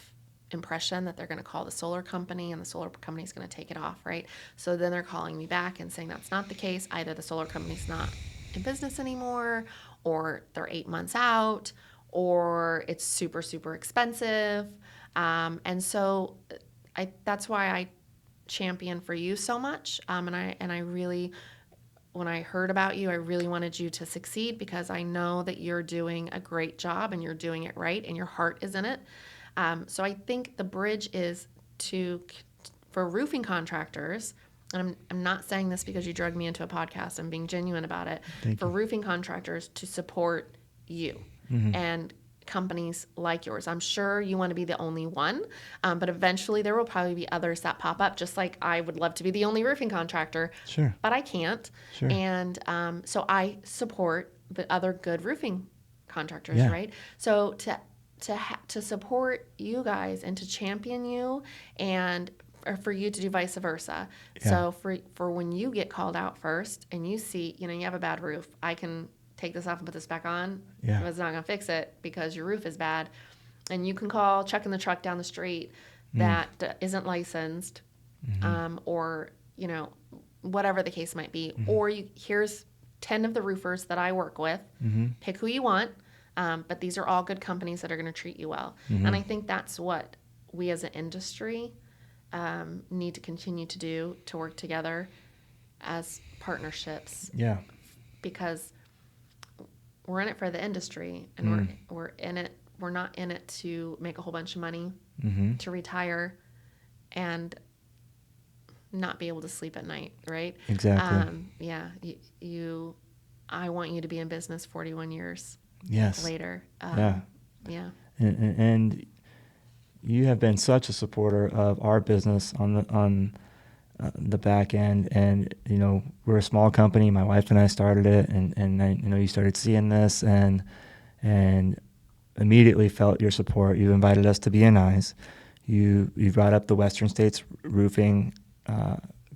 impression that they're going to call the solar company, and the solar company is going to take it off, right? So then they're calling me back and saying that's not the case. Either the solar company's not in business anymore, or they're 8 months out, or it's super, super expensive. And so that's why I champion for you so much. And I really, when I heard about you, I really wanted you to succeed, because I know that you're doing a great job and you're doing it right and your heart is in it. So I think the bridge is for roofing contractors, and I'm not saying this because you drugged me into a podcast. I'm being genuine about it. For roofing contractors to support you and companies like yours. I'm sure you want to be the only one, but eventually there will probably be others that pop up, just like I would love to be the only roofing contractor. Sure. But I can't. Sure. And so I support the other good roofing contractors, Yeah. right? So to support you guys and to champion you, and or for you to do vice versa. Yeah. So for when you get called out first and you see, you have a bad roof, I can take this off and put this back on. Yeah. It's not going to fix it because your roof is bad. And you can call Chuck in the truck down the street that isn't licensed, or, whatever the case might be. Or here's 10 of the roofers that I work with. Pick who you want. But these are all good companies that are going to treat you well. And I think that's what we as an industry need to continue to do, to work together as partnerships. Yeah. Because we're in it for the industry, and we're in it. We're not in it to make a whole bunch of money, to retire, and not be able to sleep at night, right? Exactly. I want you to be in business 41 years Yes. later. Yeah. And you have been such a supporter of our business on the back end, and we're a small company. My wife and I started it, and I, you started seeing this and immediately felt your support. You invited us to BNI's. You brought up the Western States Roofing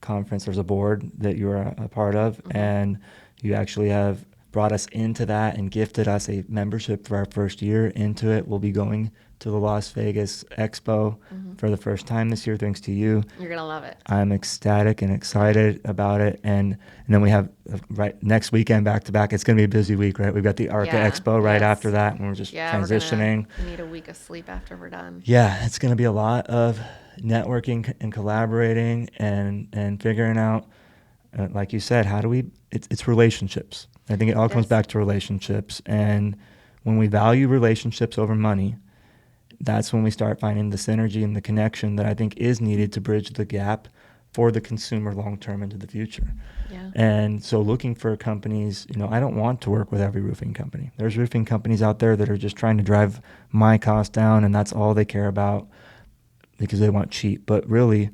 Conference. There's a board that you are a part of, and you actually have brought us into that and gifted us a membership for our first year into it. We'll be going to the Las Vegas Expo for the first time this year, thanks to you. You're going to love it. I'm ecstatic and excited about it. And then we have right next weekend back to back. It's going to be a busy week, right? We've got the ARCA Expo right after that, and we're just transitioning. We need a week of sleep after we're done. Yeah, it's going to be a lot of networking and collaborating and figuring out, like you said, how do we, it's relationships. I think it all comes back to relationships. And when we value relationships over money, that's when we start finding the synergy and the connection that I think is needed to bridge the gap for the consumer long-term into the future. Yeah. And so looking for companies, I don't want to work with every roofing company. There's roofing companies out there that are just trying to drive my cost down, and that's all they care about because they want cheap. But really,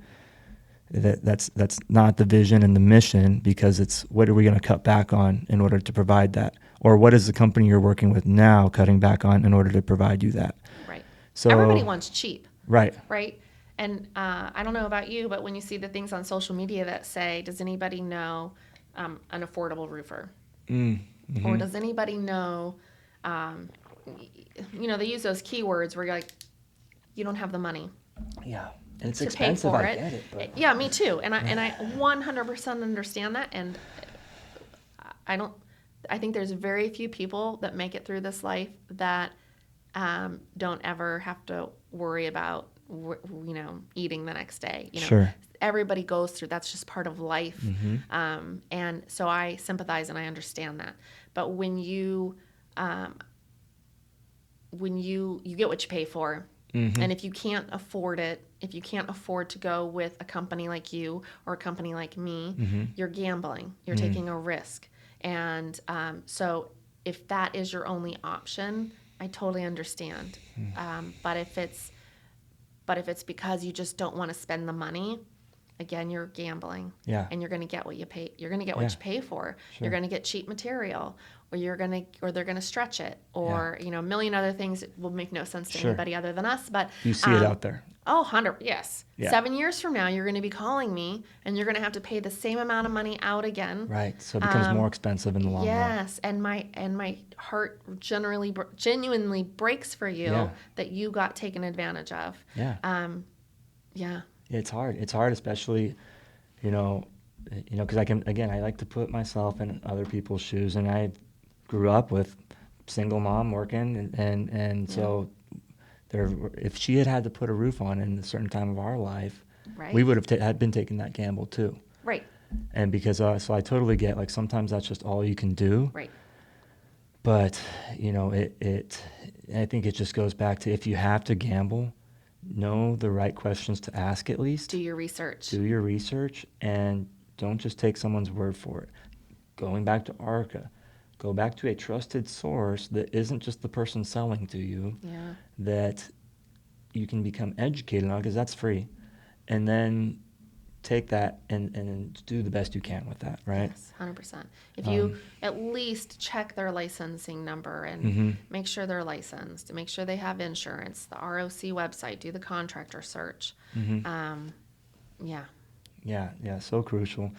that's not the vision and the mission, because it's what are we going to cut back on in order to provide that? Or what is the company you're working with now cutting back on in order to provide you that? Right. So everybody wants cheap, right. right? And I don't know about you, but when you see the things on social media that say, does anybody know an affordable roofer? Or does anybody know, they use those keywords where you're like, you don't have the money. Yeah. And it's to pay expensive, for I it. get it. But Yeah, me too. And I 100% understand that. And I think there's very few people that make it through this life that don't ever have to worry about, eating the next day. Sure. Everybody goes through, that's just part of life. And so I sympathize and I understand that. But when you get what you pay for, and if you can't afford it, if you can't afford to go with a company like you or a company like me, you're gambling. You're taking a risk. And so if that is your only option, I totally understand. But if it's because you just don't want to spend the money, again, you're gambling. Yeah. And you're going to get what you pay. You're going to get what you pay for. Sure. You're going to get cheap material, or they're going to stretch it, or a million other things that will make no sense to anybody other than us. But you see it out there. Oh, 100, yes. Yeah. 7 years from now, you're going to be calling me, and you're going to have to pay the same amount of money out again. Right. So it becomes more expensive in the long run. Yes, and my heart genuinely breaks for you that you got taken advantage of. Yeah. Yeah. It's hard. It's hard, especially, because I like to put myself in other people's shoes, and I grew up with single mom working, and so if she had to put a roof on in a certain time of our life, we would have had been taking that gamble too. Right. And because so I totally get, like, sometimes that's just all you can do. Right. But I think it just goes back to, if you have to gamble, know the right questions to ask at least. Do your research. Do your research, and don't just take someone's word for it. Going back to ARCA, go back to a trusted source that isn't just the person selling to you, that you can become educated on, because that's free. And then take that and do the best you can with that, right? Yes, 100%. If you at least check their licensing number and make sure they're licensed, and make sure they have insurance, the ROC website, do the contractor search. Yeah, so crucial.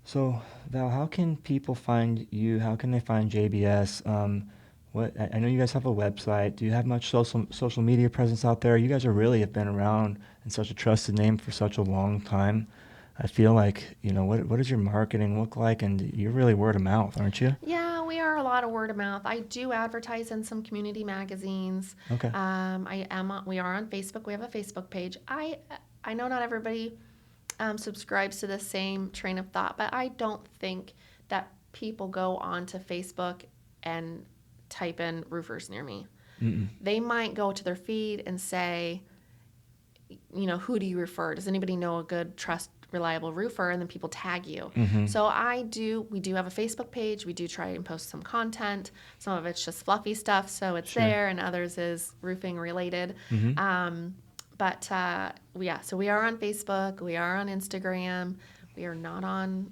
So, Val, how can people find you? How can they find JBS? I know you guys have a website. Do you have much social media presence out there? You guys have been around and such a trusted name for such a long time. I feel like, what does your marketing look like? And you're really word of mouth, aren't you? Yeah, we are a lot of word of mouth. I do advertise in some community magazines. Okay. We are on Facebook. We have a Facebook page. I know not everybody subscribes to the same train of thought, but I don't think that people go onto Facebook and type in roofers near me. They might go to their feed and say, who do you refer? Does anybody know a good, reliable roofer? And then people tag you. So we do have a Facebook page. We do try and post some content. Some of it's just fluffy stuff, so it's there, and others is roofing related. So we are on Facebook. We are on Instagram. We are not on.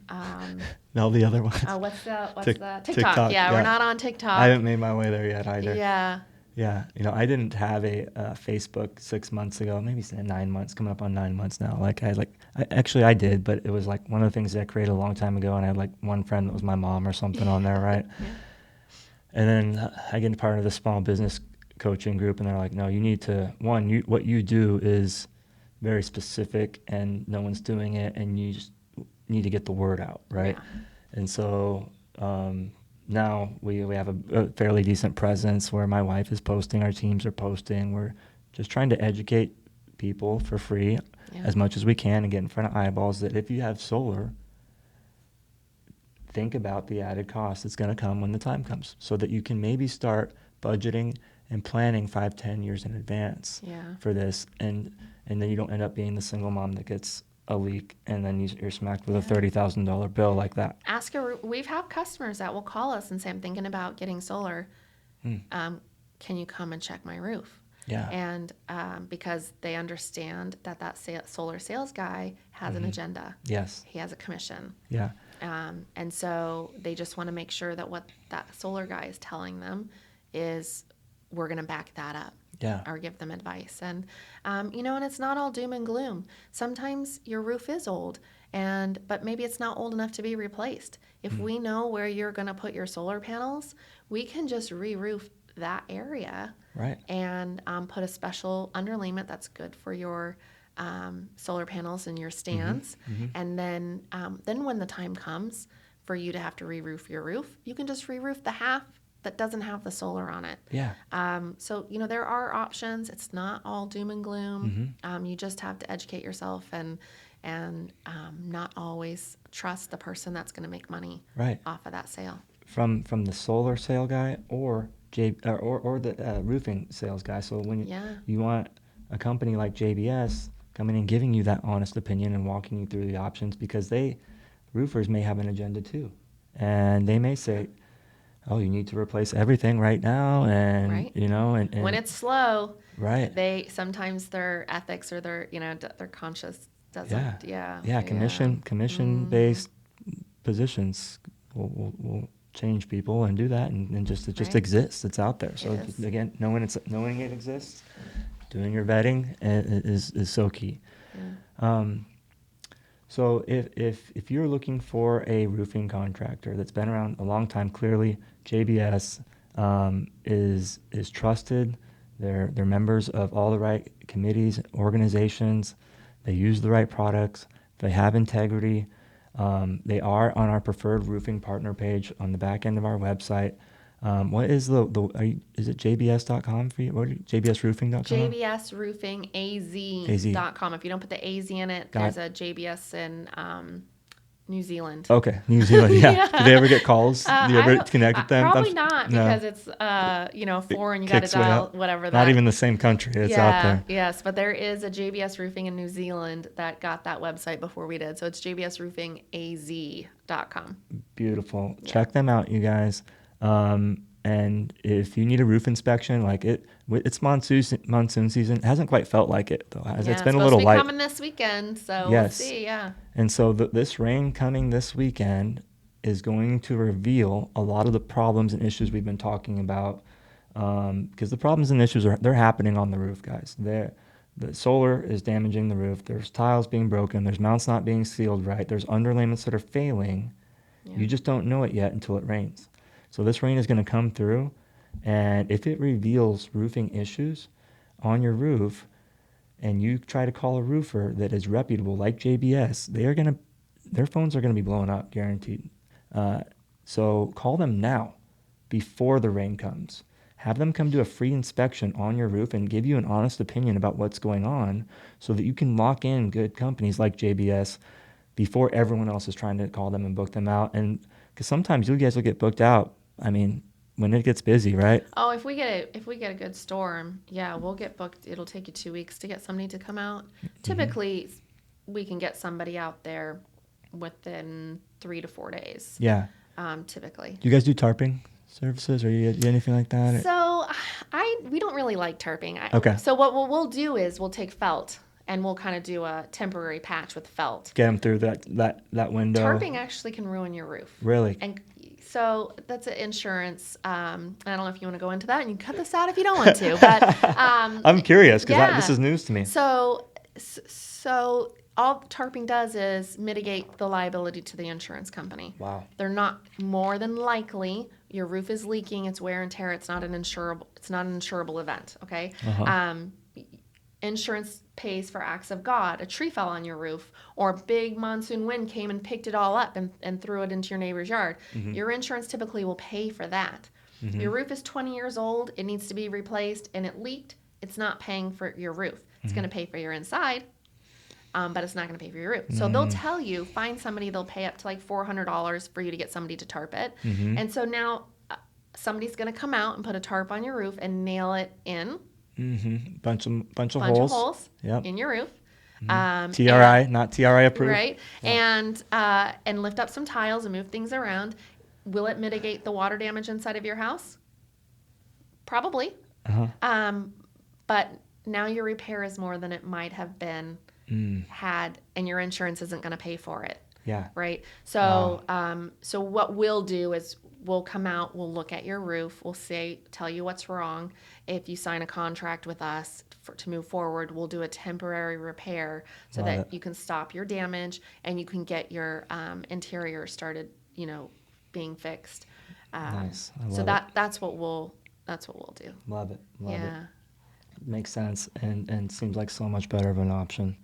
No, the other ones. What's the TikTok. Yeah, we're not on TikTok. I haven't made my way there yet either. Yeah. Yeah, I didn't have a Facebook 6 months ago, maybe 9 months, coming up on 9 months now. I did, but it was like one of the things that I created a long time ago, and I had like one friend that was my mom or something on there, right? And then I get part of the small business coaching group, and they're like, no, you need to, what you do is very specific, and no one's doing it, and you just need to get the word out, right? Yeah. And so now we have a fairly decent presence where my wife is posting, our teams are posting. We're just trying to educate people for free as much as we can and get in front of eyeballs that if you have solar, think about the added cost that's going to come when the time comes, so that you can maybe start budgeting and planning 5-10 years in advance for this, and then you don't end up being the single mom that gets a leak and then you're smacked with a $30,000 bill like that. We've had customers that will call us and say, I'm thinking about getting solar. Can you come and check my roof? Yeah. And because they understand that solar sales guy has an agenda. Yes. He has a commission. Yeah. And so they just want to make sure that what that solar guy is telling them is we're going to back that up. Yeah. Or give them advice. And, and it's not all doom and gloom. Sometimes your roof is old, but maybe it's not old enough to be replaced. If we know where you're going to put your solar panels, we can just re-roof that area. Right. And put a special underlayment that's good for your solar panels and your stands. And then when the time comes for you to have to re-roof your roof, you can just re-roof the half that doesn't have the solar on it. Yeah. So, there are options. It's not all doom and gloom. You just have to educate yourself and not always trust the person that's going to make money off of that sale. From the solar sale guy or the roofing sales guy. So when you want a company like JBS coming and giving you that honest opinion and walking you through the options, because roofers may have an agenda too, and they may say, oh, you need to replace everything right now, and and when it's slow, right, sometimes their ethics or their their conscience doesn't. Commission based positions will change people and do that, and it just exists. It's out there. So again, knowing it exists, doing your vetting is so key. So if you're looking for a roofing contractor that's been around a long time, clearly JBS is trusted. They're members of all the right committees, organizations. They use the right products. They have integrity. They are on our preferred roofing partner page on the back end of our website. What is is it jbs.com for you? jbsroofing.com? jbsroofingaz.com. If you don't put the AZ in it, there's a JBS in New Zealand. Okay, New Zealand, yeah. Do they ever get calls? Do you ever connect with them? Probably not, because it's, foreign, you got to dial whatever that. Not even the same country, it's out there. Yes, but there is a JBS Roofing in New Zealand that got that website before we did. So it's jbsroofingaz.com. Beautiful. Yeah. Check them out, you guys. And if you need a roof inspection, it's monsoon season. It hasn't quite felt like it though. It's been a little light. It's coming this weekend, so we'll see. Yeah. And so this rain coming this weekend is going to reveal a lot of the problems and issues we've been talking about. Because the problems and issues they're happening on the roof, guys. The solar is damaging the roof. There's tiles being broken. There's mounts not being sealed right. There's underlayments that are failing. Yeah. You just don't know it yet until it rains. So this rain is going to come through, and if it reveals roofing issues on your roof, and you try to call a roofer that is reputable like JBS, their phones are going to be blowing up, guaranteed. So call them now, before the rain comes. Have them come do a free inspection on your roof and give you an honest opinion about what's going on, so that you can lock in good companies like JBS before everyone else is trying to call them and book them out. And because sometimes you guys will get booked out. I mean, when it gets busy, right? Oh, if we get a good storm, we'll get booked. It'll take you 2 weeks to get somebody to come out. Typically, we can get somebody out there within 3 to 4 days. Yeah. Typically. Do you guys do tarping services, or you do anything like that? So we don't really like tarping. Okay. So what we'll do is we'll take felt, and we'll kind of do a temporary patch with felt. Get them through that window. Tarping actually can ruin your roof. Really? And so that's an insurance. I don't know if you want to go into that, and you can cut this out if you don't want to. But I'm curious, because this is news to me. So all tarping does is mitigate the liability to the insurance company. Wow. They're not more than likely. Your roof is leaking. It's wear and tear. It's not an insurable event. Okay. Uh-huh. Insurance pays for acts of God. A tree fell on your roof, or a big monsoon wind came and picked it all up and threw it into your neighbor's yard. Mm-hmm. Your insurance typically will pay for that. Mm-hmm. Your roof is 20 years old. It needs to be replaced, and it leaked. It's not paying for your roof. It's going to pay for your inside, but it's not going to pay for your roof. So they'll tell you, find somebody. They'll pay up to like $400 for you to get somebody to tarp it. Mm-hmm. And so now somebody's going to come out and put a tarp on your roof and nail it in. Mm-hmm. Bunch of holes. Yep. In your roof. Mm-hmm. TRI, not TRI approved. Right. Yeah. And lift up some tiles and move things around. Will it mitigate the water damage inside of your house? Probably. Uh-huh. But now your repair is more than it might have been had, and your insurance isn't going to pay for it. Yeah. Right. So, so what we'll do is we'll come out, we'll look at your roof, we'll tell you what's wrong. If you sign a contract with us to move forward, we'll do a temporary repair so that you can stop your damage and you can get your interior started, being fixed. Nice. I So love it. that's what we'll do. Love it. Love it. Yeah. Makes sense and seems like so much better of an option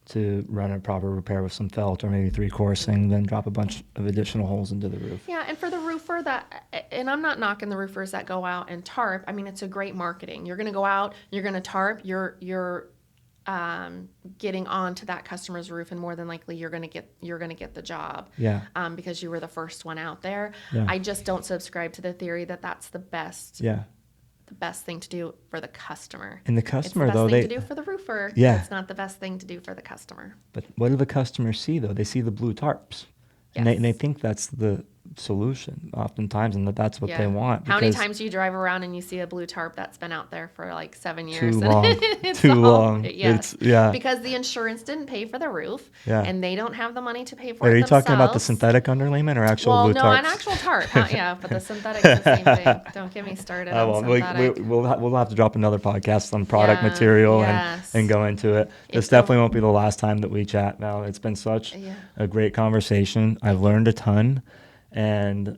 to run a proper repair with some felt or maybe 3-coursing than drop a bunch of additional holes into the roof. Yeah, and for the roofer and I'm not knocking the roofers that go out and tarp. I mean, it's a great marketing. You're going to go out, you're going to tarp, you're getting onto that customer's roof, and more than likely you're going to get the job. Yeah. Because you were the first one out there. Yeah. I just don't subscribe to the theory that that's the best. Yeah. The best thing to do for the customer. And the customer, it's the best though, thing to do for the roofer. Yeah. It's not the best thing to do for the customer. But what do the customers see, though? They see the blue tarps. Yes. And they think that's the solution oftentimes, and that's what they want. How many times do you drive around and you see a blue tarp that's been out there for like 7 years? Too long. Too long. Yes. Yeah. Because the insurance didn't pay for the roof, Yeah. and they don't have the money to pay for Wait, it are you themselves. talking about the synthetic underlayment or actual blue tarps? Well, no, an actual tarp. Yeah, but the synthetic's the same thing. Don't get me started on synthetic. We'll have to drop another podcast on product material and go into it. This definitely won't be the last time that we chat, Val. It's been such a great conversation. I've learned a ton. And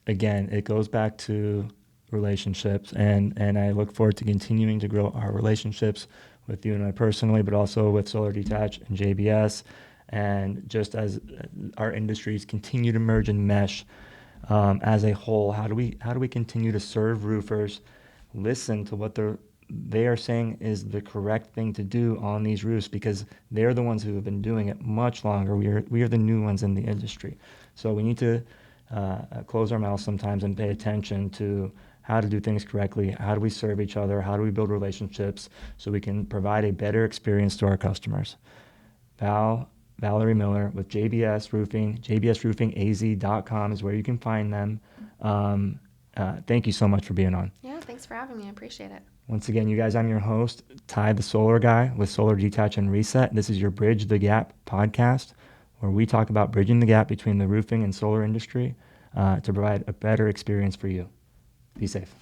again, it goes back to relationships. And I look forward to continuing to grow our relationships with you and I personally, but also with Solar Detach and JBS. And just as our industries continue to merge and mesh as a whole, how do we continue to serve roofers, listen to what they are saying is the correct thing to do on these roofs, because they're the ones who have been doing it much longer. We are the new ones in the industry. So we need to close our mouths sometimes and pay attention to how to do things correctly. How do we serve each other? How do we build relationships so we can provide a better experience to our customers? Valorie Miller with JBS Roofing, jbsroofingaz.com is where you can find them. Thank you so much for being on. Yeah, thanks for having me. I appreciate it. Once again, you guys, I'm your host, Ty the Solar Guy with Solar Detach and Reset. This is your Bridge the Gap podcast, where we talk about bridging the gap between the roofing and solar industry to provide a better experience for you. Be safe.